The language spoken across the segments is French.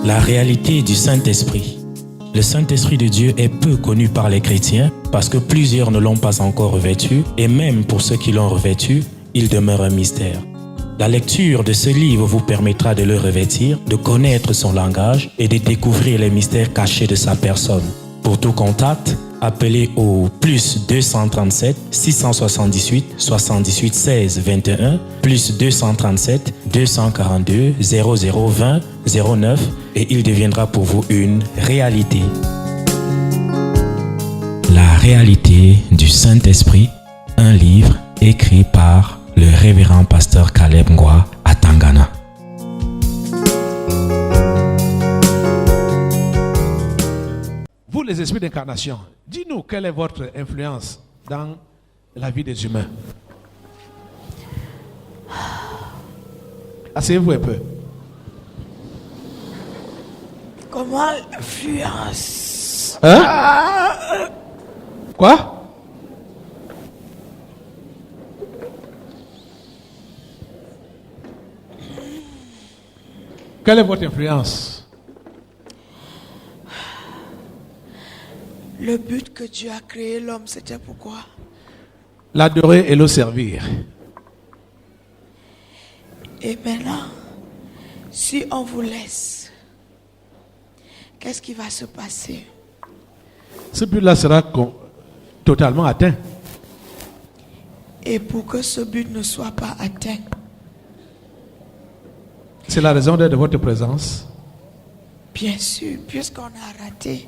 La réalité du Saint-Esprit. Le Saint-Esprit de Dieu est peu connu par les chrétiens parce que plusieurs ne l'ont pas encore revêtu et même pour ceux qui l'ont revêtu, il demeure un mystère. La lecture de ce livre vous permettra de le revêtir, de connaître son langage et de découvrir les mystères cachés de sa personne. Pour tout contact, appelez au plus 237 678 78 16 21 plus 237 242 0020 09 et il deviendra pour vous une réalité. La réalité du Saint-Esprit, un livre écrit par le révérend pasteur Caleb Ngwa à Tangana. Vous, les esprits d'incarnation, dis-nous quelle est votre influence dans la vie des humains. Asseyez-vous un peu. Comment l'influence? Hein? Quoi? Quelle est votre influence? Le but que Dieu a créé l'homme, c'était pourquoi? L'adorer et le servir. Et maintenant, si on vous laisse, qu'est-ce qui va se passer? Ce but-là sera totalement atteint. Et pour que ce but ne soit pas atteint, c'est la raison d'être de votre présence. Bien sûr, puisqu'on a raté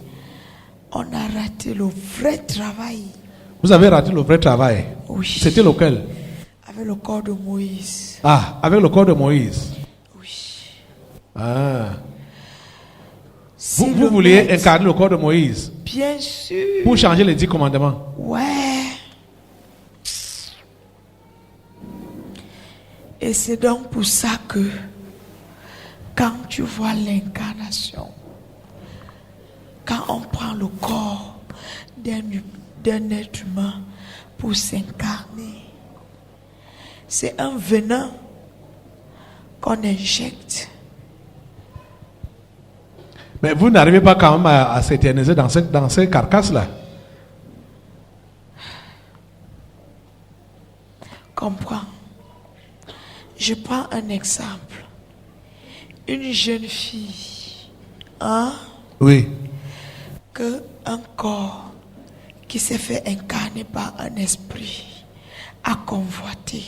le vrai travail. Vous avez raté le vrai travail. Oui. C'était lequel? Avec le corps de Moïse. Ah, avec le corps de Moïse. Oui. Ah. Si vous vouliez incarner le corps de Moïse. Bien sûr. Pour changer les 10 commandements. Ouais. Et c'est donc pour ça que quand tu vois l'incarnation, quand on prend le corps d'un être humain pour s'incarner, c'est un venin qu'on injecte. Mais vous n'arrivez pas quand même à s'éterniser dans ces carcasses-là. Comprends. Je prends un exemple. Une jeune fille, hein? Oui. Que un corps qui s'est fait incarner par un esprit a convoité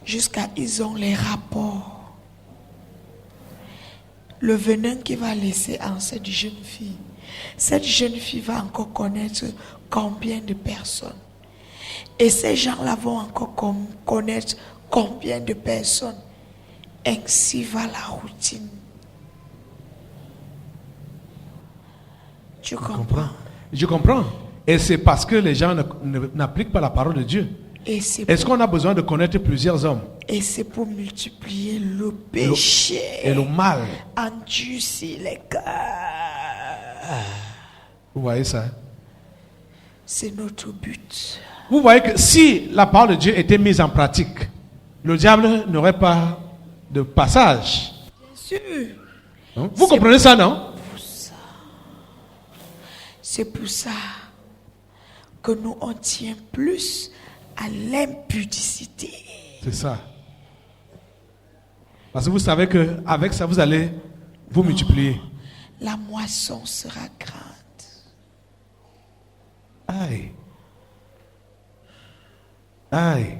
jusqu'à ils ont les rapports. Le venin qui va laisser en cette jeune fille va encore connaître combien de personnes. Et ces gens-là vont encore connaître combien de personnes. Ainsi va la routine. Tu comprends? Je comprends. Et c'est parce que les gens n'appliquent pas la parole de Dieu. Est-ce qu'on a besoin de connaître plusieurs hommes? Et c'est pour multiplier le péché et le mal. Endurcir les cœurs. Vous voyez ça? C'est notre but. Vous voyez que si la parole de Dieu était mise en pratique, le diable n'aurait pas de passage. Bien sûr. Vous comprenez ça, non? C'est pour ça que nous on tient plus à l'impudicité. C'est ça. Parce que vous savez qu'avec ça, vous allez vous multiplier. La moisson sera grande. Aïe. Aïe.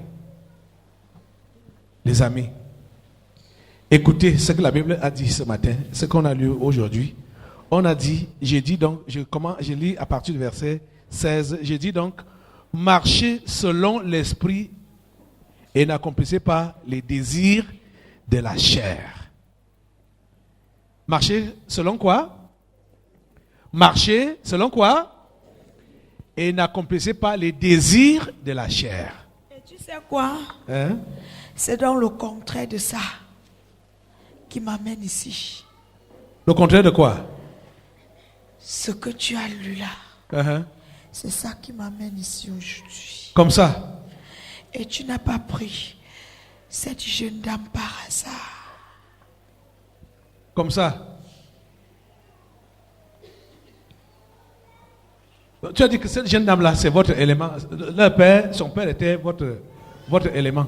Les amis, écoutez ce que la Bible a dit ce matin, ce qu'on a lu aujourd'hui. On a dit, j'ai dit donc, je lis à partir du verset 16, j'ai dit donc, marchez selon l'esprit et n'accomplissez pas les désirs de la chair. Marchez selon quoi? Marchez selon quoi? Et n'accomplissez pas les désirs de la chair. Et tu sais quoi? Hein? C'est donc le contraire de ça qui m'amène ici. Le contraire de quoi? Ce que tu as lu là, c'est ça qui m'amène ici aujourd'hui. Comme ça? Et tu n'as pas pris cette jeune dame par hasard. Comme ça? Tu as dit que cette jeune dame-là, c'est votre élément. Leur père, son père était votre élément.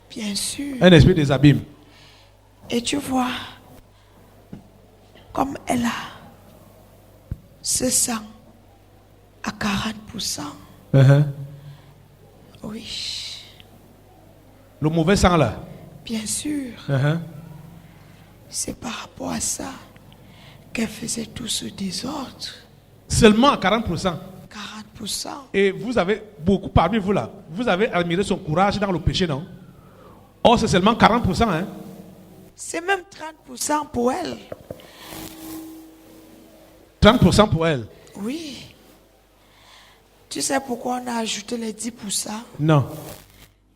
Bien sûr. Un esprit des abîmes. Et tu vois, comme elle a ce sang à 40%, oui, Le mauvais sang là. bien sûr, c'est par rapport à ça qu'elle faisait tout ce désordre. Seulement à 40%. 40%. Et vous avez beaucoup parmi vous là, vous avez admiré son courage dans le péché, non? Oh, c'est seulement 40%, hein? C'est même 30% pour elle. 30% pour elle. Oui. Tu sais pourquoi on a ajouté les 10%? Non.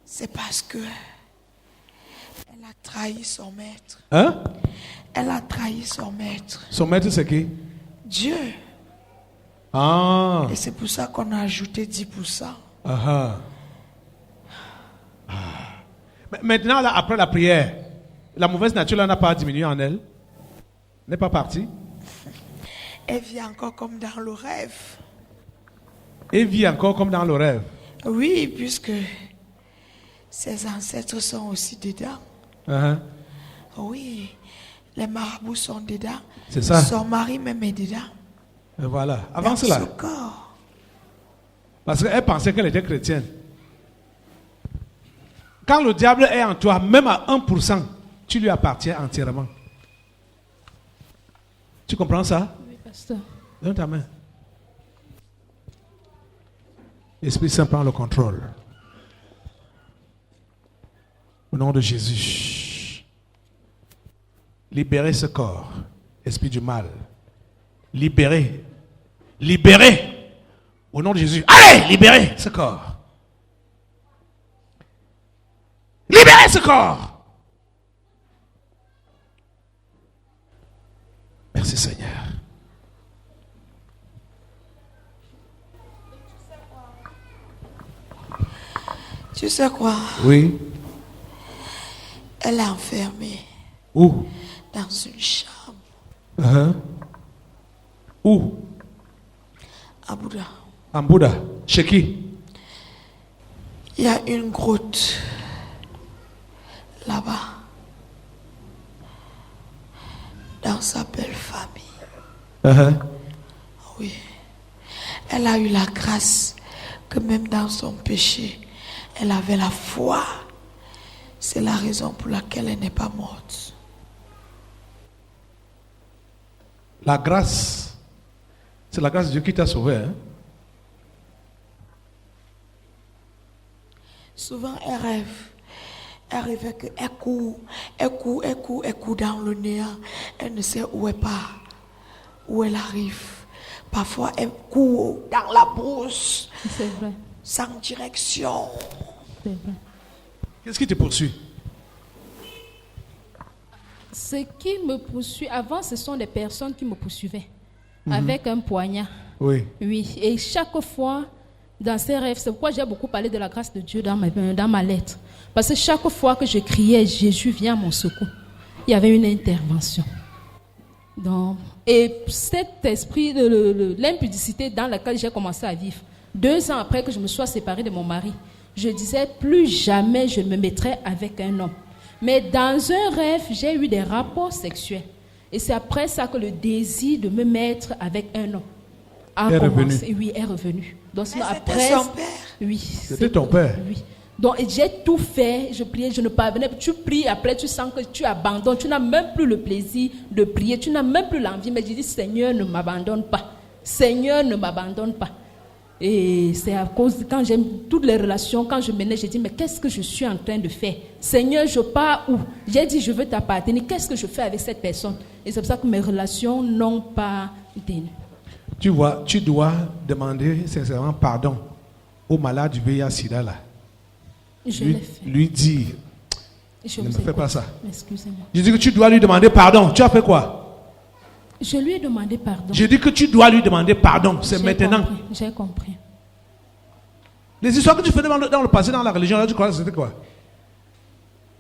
C'est parce que elle a trahi son maître. Hein? Elle a trahi son maître. Son maître, c'est qui? Dieu. Ah. Et c'est pour ça qu'on a ajouté 10%. Ah. Mais maintenant, là, après la prière, la mauvaise nature là n'a pas diminué en elle? N'est pas partie? Elle vit encore comme dans le rêve. Et vit encore comme dans le rêve. Oui, puisque ses ancêtres sont aussi dedans. Oui, les marabouts sont dedans. C'est ça. Son mari même est dedans. Et voilà. Avant Dans cela. ce corps. Parce qu'elle pensait qu'elle était chrétienne. Quand le diable est en toi, même à 1%, tu lui appartiens entièrement. Tu comprends ça? Oui, pasteur. Donne ta main. L'Esprit Saint prend le contrôle. Au nom de Jésus. Libérez ce corps. Esprit du mal. Libérez. Libérez. Au nom de Jésus. Allez, libérez ce corps. Libérez ce corps. Merci Seigneur. Tu sais quoi? Oui. Elle est enfermée Où? dans une chambre Où? à Bouddha. En Bouddha. Chez qui? Il y a une grotte là-bas dans sa belle famille. Oui. Elle a eu la grâce que même dans son péché, elle avait la foi. C'est la raison pour laquelle elle n'est pas morte. La grâce. C'est la grâce de Dieu qui t'a sauvé. Hein? Souvent, elle rêve. Elle rêve qu'elle court, elle court dans le néant. Elle ne sait où elle part, où elle arrive. Parfois, elle court dans la brousse, C'est vrai. sans direction. C'est vrai. Qu'est-ce qui te poursuit? Ce qui me poursuit, avant, ce sont des personnes qui me poursuivaient avec un poignard. Oui. Oui, et chaque fois, dans ces rêves, c'est pourquoi j'ai beaucoup parlé de la grâce de Dieu dans ma lettre. Parce que chaque fois que je criais, Jésus vient à mon secours, il y avait une intervention. Donc, et cet esprit de l'impudicité dans lequel j'ai commencé à vivre, 2 ans après que je me sois séparée de mon mari, je disais plus jamais je ne me mettrai avec un homme. Mais dans un rêve, j'ai eu des rapports sexuels. Et c'est après ça que le désir de me mettre avec un homme a commencé. Oui, est revenu. Donc, Mais après, c'était son père. oui. C'était ton père. Oui. Donc j'ai tout fait, je priais, je ne parvenais pas. Tu pries, après tu sens que tu abandonnes, tu n'as même plus le plaisir de prier, tu n'as même plus l'envie. Mais je dis, Seigneur, ne m'abandonne pas. Seigneur, ne m'abandonne pas. Et c'est à cause, quand j'aime toutes les relations, quand je menais, j'ai dit, mais qu'est-ce que je suis en train de faire? Seigneur, je pars où? J'ai dit, je veux t'appartenir. Qu'est-ce que je fais avec cette personne? Et c'est pour ça que mes relations n'ont pas tenu. Tu vois, tu dois demander sincèrement pardon au malade du VIH-Sida là. Je l'ai fait. Lui dire, Je ne me vous fais pas écoute. ça. Excusez-moi. Je dis que tu dois lui demander pardon. Tu as fait quoi? Je lui ai demandé pardon. Je dis que tu dois lui demander pardon. C'est maintenant. Compris. J'ai compris. Les histoires que tu faisais dans le passé, dans la religion, là, tu crois que c'était quoi?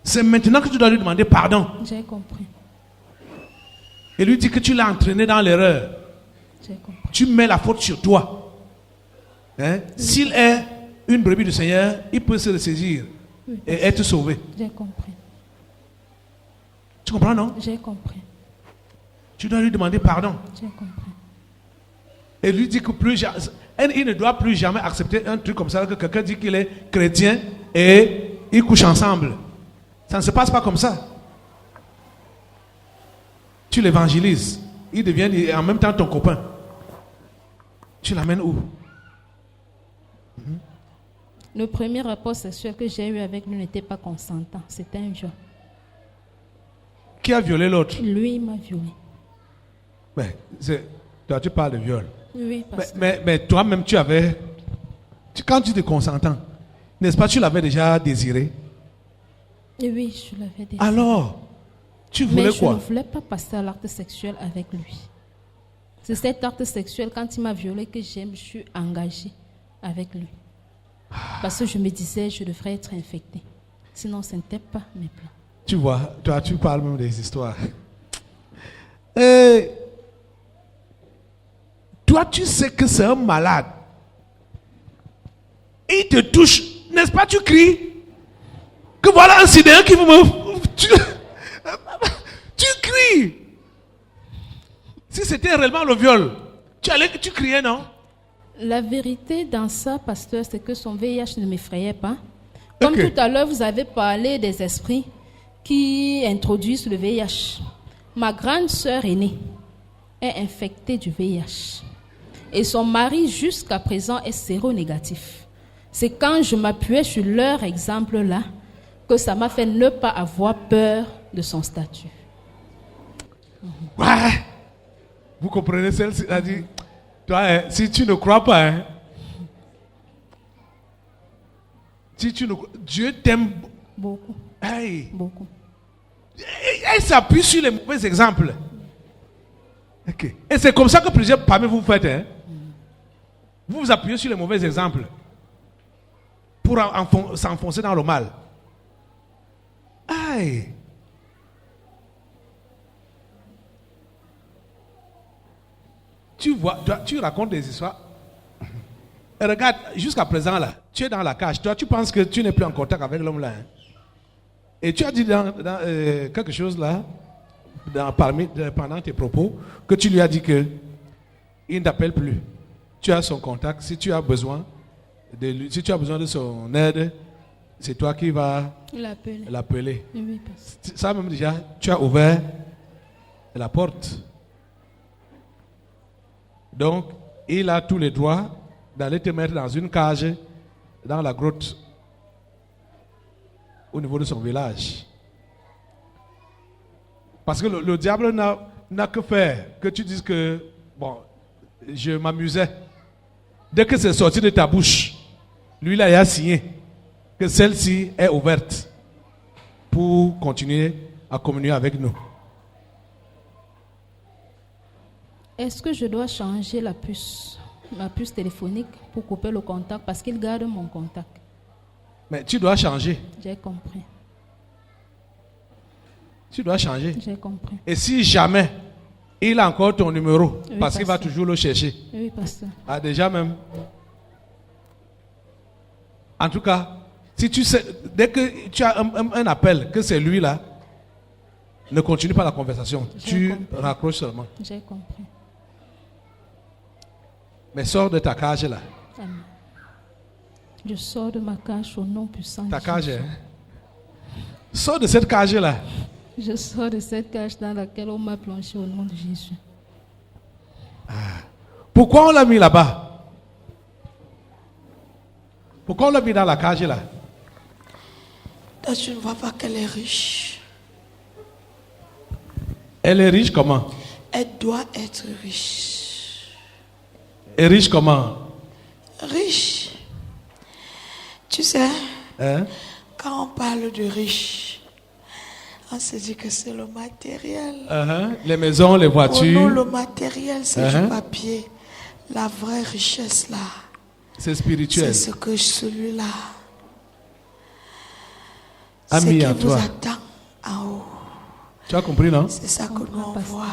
C'est maintenant que tu dois lui demander pardon. J'ai compris. Et lui dire que tu l'as entraîné dans l'erreur. J'ai compris. Tu mets la faute sur toi. Hein? S'il est une brebis du Seigneur, il peut se ressaisir et être sauvé. J'ai compris. Tu comprends, non? J'ai compris. Tu dois lui demander pardon. J'ai compris. Et lui dire que il ne doit plus jamais accepter un truc comme ça, que quelqu'un dit qu'il est chrétien et ils couchent ensemble. Ça ne se passe pas comme ça. Tu l'évangélises. Il devient en même temps ton copain. Tu l'amènes où? Le premier rapport sexuel que j'ai eu avec lui n'était pas consentant. C'était un viol. Qui a violé l'autre? Lui, il m'a violé. Mais, toi, tu parles de viol. Oui, parce que... Mais toi-même, tu avais... Quand tu étais consentant, n'est-ce pas, tu l'avais déjà désiré? Oui, je l'avais dit. Alors, tu voulais mais je quoi? ne voulais pas passer à l'acte sexuel avec lui. C'est cet acte sexuel, quand il m'a violé, que je me suis engagée avec lui. Parce que je me disais, je devrais être infectée. Sinon, ce n'était pas mes plans. Tu vois, toi, tu parles même des histoires. Et toi, tu sais que c'est un malade. Il te touche, n'est-ce pas, tu cries que voilà un sidéen qui vous me... Tu cries. Si c'était réellement le viol, tu criais, non? La vérité dans ça, pasteur, c'est que son VIH ne m'effrayait pas. Comme Ok. tout à l'heure, vous avez parlé des esprits qui introduisent le VIH. Ma grande sœur aînée est infectée du VIH. Et son mari, jusqu'à présent, est séronégatif. C'est quand je m'appuyais sur leur exemple-là que ça m'a fait ne pas avoir peur de son statut. Ouais. Vous comprenez, celle-ci a dit, toi, hein, si tu ne crois pas, hein, si tu ne, Dieu t'aime. Beaucoup, Hey. beaucoup. Elle s'appuie sur les mauvais exemples. Ok. Et c'est comme ça que plusieurs parmi vous faites. Hein? Vous vous appuyez sur les mauvais exemples pour s'enfoncer dans le mal. Aïe. Tu vois, tu racontes des histoires. Et regarde, jusqu'à présent là, tu es dans la cage. Toi, tu penses que tu n'es plus en contact avec l'homme là. Hein? Et tu as dit dans quelque chose là, pendant tes propos, que tu lui as dit que il ne t'appelle plus. Tu as son contact. Si tu as besoin de lui, si tu as besoin de son aide, c'est toi qui vas l'appeler. Oui, pasteur. Ça même déjà, tu as ouvert la porte. Donc, il a tous les droits d'aller te mettre dans une cage, dans la grotte, au niveau de son village. Parce que le diable n'a que faire que tu dises que, bon, je m'amusais. Dès que c'est sorti de ta bouche, lui là, il a signé que celle-ci est ouverte pour continuer à communier avec nous. Est-ce que je dois changer ma puce téléphonique pour couper le contact parce qu'il garde mon contact? Mais tu dois changer. J'ai compris. Tu dois changer. J'ai compris. Et si jamais il a encore ton numéro, Oui, parce qu'il va pasteur. toujours le chercher. Oui, pasteur. Ah, déjà même. En tout cas, si tu sais, dès que tu as un appel, que c'est lui là, ne continue pas la conversation. J'ai Tu compris. raccroches seulement. J'ai compris. Mais sors de ta cage là. Amen. Je sors de ma cage au nom puissant Ta de cage, Jésus. hein. Sors de cette cage là. Je sors de cette cage dans laquelle on m'a plongé au nom de Jésus. Pourquoi on l'a mis là-bas? Pourquoi on l'a mis dans la cage là? Toi, tu ne vois pas qu'elle est riche. Elle est riche comment? Elle doit être riche. Et riche comment? Riche. Tu sais, Hein? quand on parle de riche, on se dit que c'est le matériel. Les maisons, les Pour nous, voitures, le matériel, c'est du papier. La vraie richesse, là, c'est c'est spirituel. ce que celui-là, A ce mis qui en vous toi. attend en haut. Tu as compris, non? C'est ça que nous, on voit,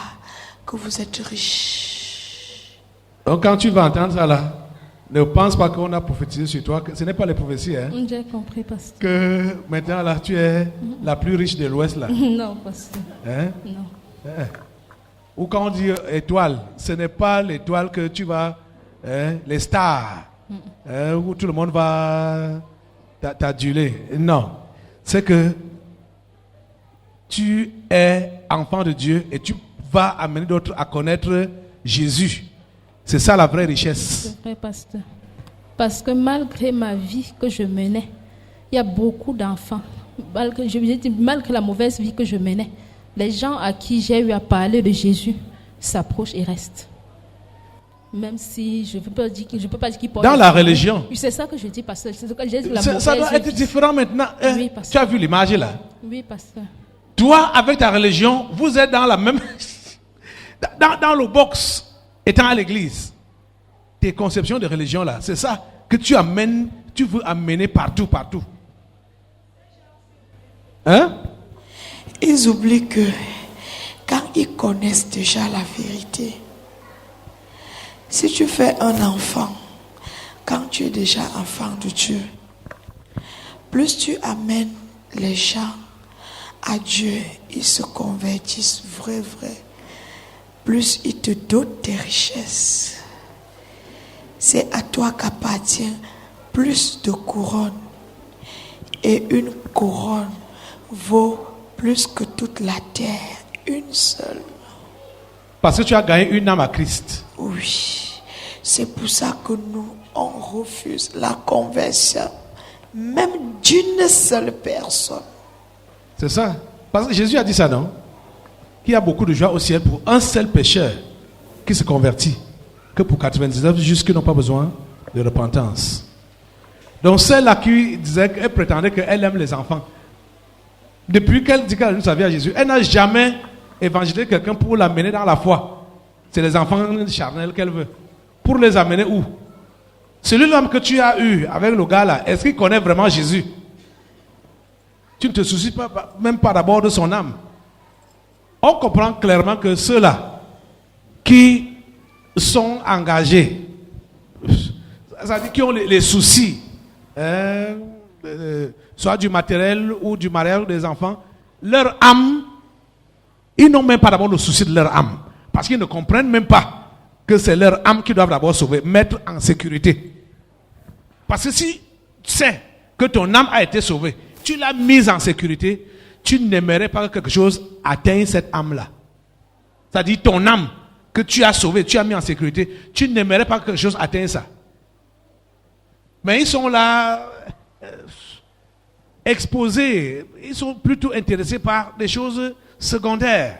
que vous êtes riche. Donc quand tu vas entendre ça là, Ne pense pas qu'on a prophétisé sur toi. Ce n'est pas les prophéties. Hein, J'ai compris, pasteur. que maintenant, là, tu es la plus riche de l'Ouest. Là. Non, pasteur. Hein? Non. Hein? Ou quand on dit étoile, ce n'est pas l'étoile que tu vas... Hein, les stars. Où tout le monde va t'aduler. Non. C'est que tu es enfant de Dieu et tu vas amener d'autres à connaître Jésus. C'est ça la vraie richesse. C'est vrai, pasteur. Parce que malgré ma vie que je menais, il y a beaucoup d'enfants. Malgré la mauvaise vie que je menais, les gens à qui j'ai eu à parler de Jésus s'approchent et restent. Même si je ne peux pas dire qu'ils portent. Dans la religion. C'est ça que je dis, pasteur. C'est ce que j'ai dit, la Ça doit être différent maintenant. Oui, tu as vu l'image là? Oui, pasteur. Toi, avec ta religion, vous êtes dans la même... dans le box, étant à l'église. Tes conceptions de religion là, c'est ça que tu amènes, tu veux amener partout. Hein? Ils oublient que quand ils connaissent déjà la vérité, si tu fais un enfant, quand tu es déjà enfant de Dieu, plus tu amènes les gens à Dieu, ils se convertissent vrai, plus ils te donnent des richesses. C'est à toi qu'appartient plus de couronnes. Et une couronne vaut plus que toute la terre, une seule. Parce que tu as gagné une âme à Christ. Oui, c'est pour ça que nous, on refuse la conversion, même d'une seule personne. C'est ça. Parce que Jésus a dit ça, non? Qu'il y a beaucoup de joie au ciel pour un seul pécheur qui se convertit, que pour 99 justes qui n'ont pas besoin de repentance. Donc celle-là qui disait qu'elle prétendait qu'elle aime les enfants, depuis qu'elle dit qu'elle a donné sa vie à Jésus, elle n'a jamais évangélisé quelqu'un pour l'amener dans la foi. C'est les enfants charnels qu'elle veut. Pour les amener où? Celui-là que tu as eu avec le gars là, est-ce qu'il connaît vraiment Jésus? Tu ne te soucies pas, même pas d'abord de son âme. On comprend clairement que ceux-là qui sont engagés, c'est-à-dire qui ont les soucis, soit du matériel ou du mariage des enfants, leur âme, ils n'ont même pas d'abord le souci de leur âme. Parce qu'ils ne comprennent même pas que c'est leur âme qu'ils doivent d'abord sauver, mettre en sécurité. Parce que si tu sais que ton âme a été sauvée, tu l'as mise en sécurité, tu n'aimerais pas que quelque chose atteigne cette âme-là. C'est-à-dire ton âme que tu as sauvée, tu as mis en sécurité, tu n'aimerais pas que quelque chose atteigne ça. Mais ils sont là, exposés, ils sont plutôt intéressés par des choses secondaires.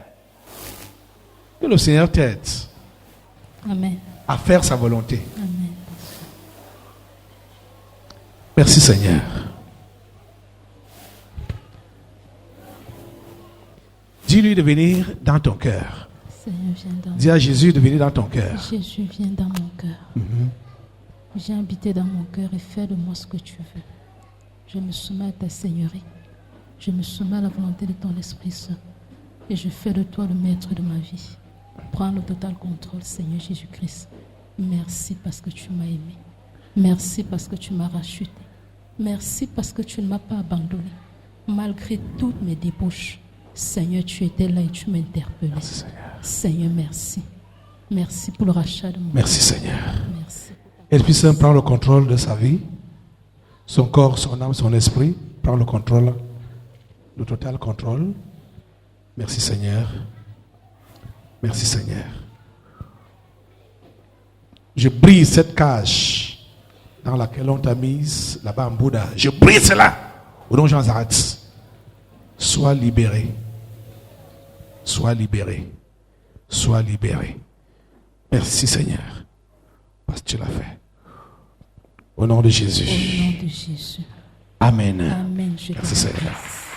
Que le Seigneur t'aide. Amen. À faire sa volonté. Amen. Merci Seigneur. Dis-lui de venir dans ton cœur. Seigneur, viens dans Dis à Jésus de venir dans ton cœur. Jésus, viens dans mon cœur. Viens habiter dans mon cœur et fais de moi ce que tu veux. Je me soumets à ta Seigneurie. Je me soumets à la volonté de ton Esprit Saint. Et je fais de toi le maître de ma vie. Prends le total contrôle, Seigneur Jésus-Christ. Merci parce que tu m'as aimé. Merci parce que tu m'as racheté. Merci parce que tu ne m'as pas abandonné. Malgré toutes mes débauches, Seigneur, tu étais là et tu m'interpellais. Merci Seigneur. Seigneur, merci. Merci pour le rachat de mon Merci cœur. Seigneur. Merci. Esprit Saint prend le contrôle de sa vie, son corps, son âme, son esprit. Prend le contrôle, le total contrôle. Merci Seigneur. Merci Seigneur. Je brise cette cage dans laquelle on t'a mise là-bas en Bouddha. Je brise cela au nom de Jean Zarat. Sois libéré. Sois libéré. Sois libéré. Merci Seigneur. Parce que tu l'as fait. Au nom de Jésus. Au nom de Jésus. Amen. Amen. Je Merci te Seigneur. remercie.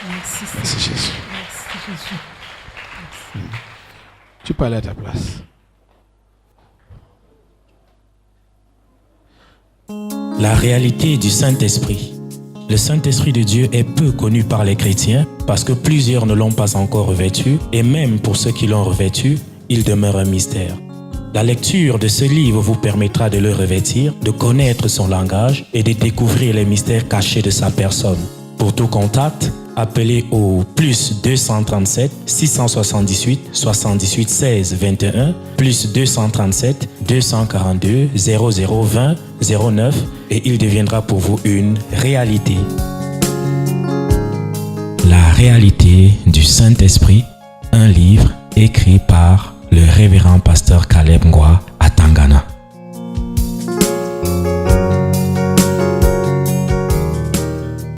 Merci Seigneur. Merci Jésus. Merci Jésus. Tu peux aller à ta place. La réalité du Saint-Esprit. Le Saint-Esprit de Dieu est peu connu par les chrétiens parce que plusieurs ne l'ont pas encore revêtu et même pour ceux qui l'ont revêtu, il demeure un mystère. La lecture de ce livre vous permettra de le revêtir, de connaître son langage et de découvrir les mystères cachés de sa personne. Pour tout contact, appelez au plus 237 678 78 16 21 plus 237 242 0020 09 et il deviendra pour vous une réalité. La réalité du Saint-Esprit, un livre écrit par le révérend pasteur Caleb Ngwa à Tangana.